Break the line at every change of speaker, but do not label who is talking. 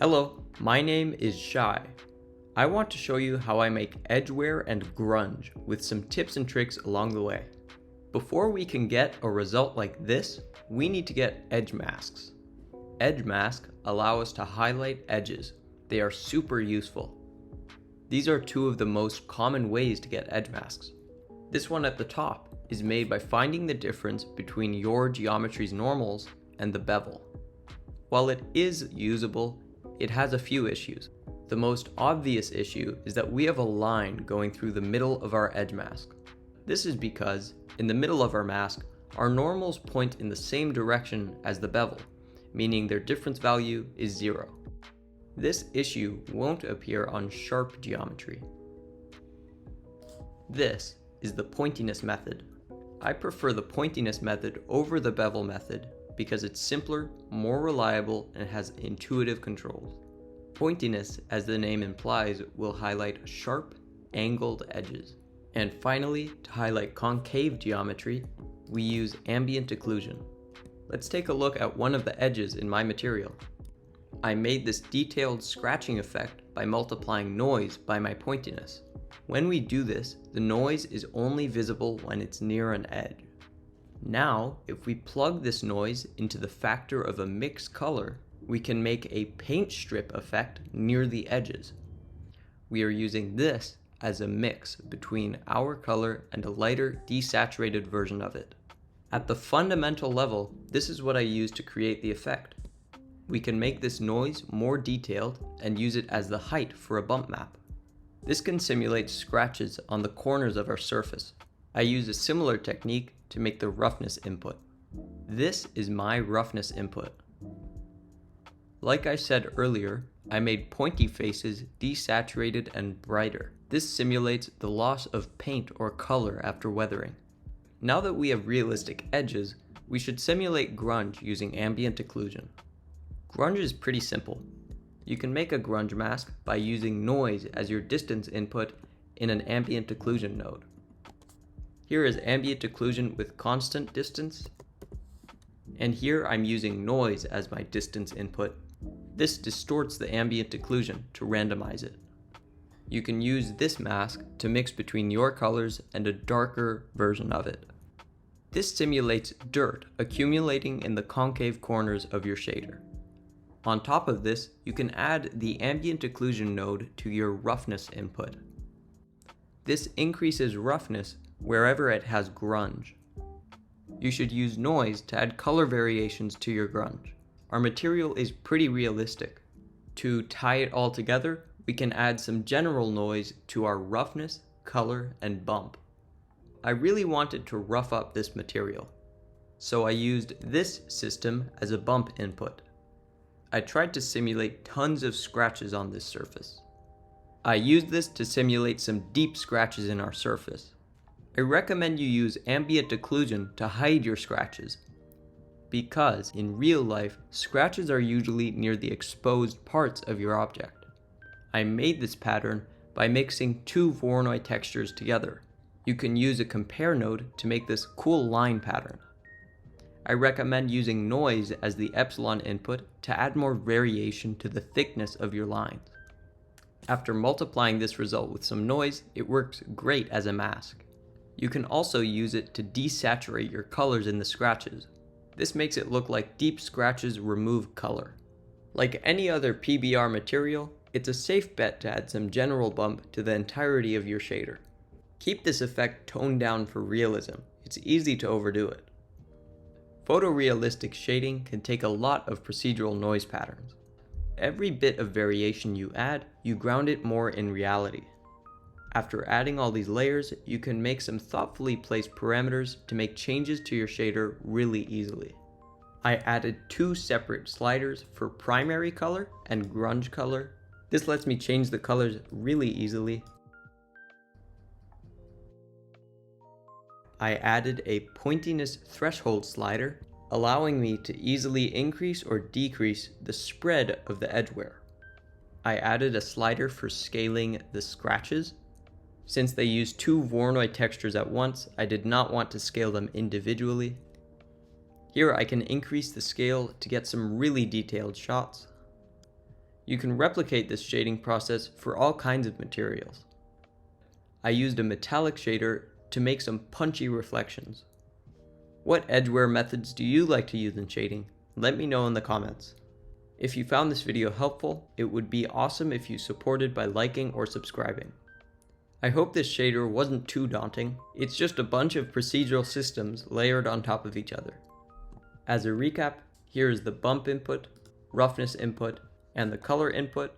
Hello, my name is Shai. I want to show you how I make edgeware and grunge with some tips and tricks along the way. Before we can get a result like this, we need to get edge masks. Edge masks allow us to highlight edges. They are super useful. These are two of the most common ways to get edge masks. This one at the top is made by finding the difference between your geometry's normals and the bevel. While it is usable, it has a few issues. The most obvious issue is that we have a line going through the middle of our edge mask. This is because, in the middle of our mask, our normals point in the same direction as the bevel, meaning their difference value is 0. This issue won't appear on sharp geometry. This is the pointiness method. I prefer the pointiness method over the bevel method because it's simpler, more reliable, and has intuitive controls. Pointiness, as the name implies, will highlight sharp, angled edges. And finally, to highlight concave geometry, we use ambient occlusion. Let's take a look at one of the edges in my material. I made this detailed scratching effect by multiplying noise by my pointiness. When we do this, the noise is only visible when it's near an edge. Now, if we plug this noise into the factor of a mixed color, we can make a paint strip effect near the edges. We are using this as a mix between our color and a lighter, desaturated version of it. At the fundamental level, this is what I use to create the effect. We can make this noise more detailed and use it as the height for a bump map. This can simulate scratches on the corners of our surface. I use a similar technique to make the roughness input. This is my roughness input. Like I said earlier, I made pointy faces desaturated and brighter. This simulates the loss of paint or color after weathering. Now that we have realistic edges, we should simulate grunge using ambient occlusion. Grunge is pretty simple. You can make a grunge mask by using noise as your distance input in an ambient occlusion node. Here is ambient occlusion with constant distance, and here I'm using noise as my distance input. This distorts the ambient occlusion to randomize it. You can use this mask to mix between your colors and a darker version of it. This simulates dirt accumulating in the concave corners of your shader. On top of this, you can add the ambient occlusion node to your roughness input. This increases roughness wherever it has grunge. You should use noise to add color variations to your grunge. Our material is pretty realistic. To tie it all together, we can add some general noise to our roughness, color, and bump. I really wanted to rough up this material, so I used this system as a bump input. I tried to simulate tons of scratches on this surface. I used this to simulate some deep scratches in our surface. I recommend you use ambient occlusion to hide your scratches, because in real life, scratches are usually near the exposed parts of your object. I made this pattern by mixing two Voronoi textures together. You can use a compare node to make this cool line pattern. I recommend using noise as the epsilon input to add more variation to the thickness of your lines. After multiplying this result with some noise, it works great as a mask. You can also use it to desaturate your colors in the scratches. This makes it look like deep scratches remove color. Like any other PBR material, it's a safe bet to add some general bump to the entirety of your shader. Keep this effect toned down for realism. It's easy to overdo it. Photorealistic shading can take a lot of procedural noise patterns. Every bit of variation you add, you ground it more in reality. After adding all these layers, you can make some thoughtfully placed parameters to make changes to your shader really easily. I added two separate sliders for primary color and grunge color. This lets me change the colors really easily. I added a pointiness threshold slider, allowing me to easily increase or decrease the spread of the edgeware. I added a slider for scaling the scratches. Since they use two Voronoi textures at once, I did not want to scale them individually. Here I can increase the scale to get some really detailed shots. You can replicate this shading process for all kinds of materials. I used a metallic shader to make some punchy reflections. What edgeware methods do you like to use in shading? Let me know in the comments. If you found this video helpful, it would be awesome if you supported by liking or subscribing. I hope this shader wasn't too daunting. It's just a bunch of procedural systems layered on top of each other. As a recap, here is the bump input, roughness input, and the color input,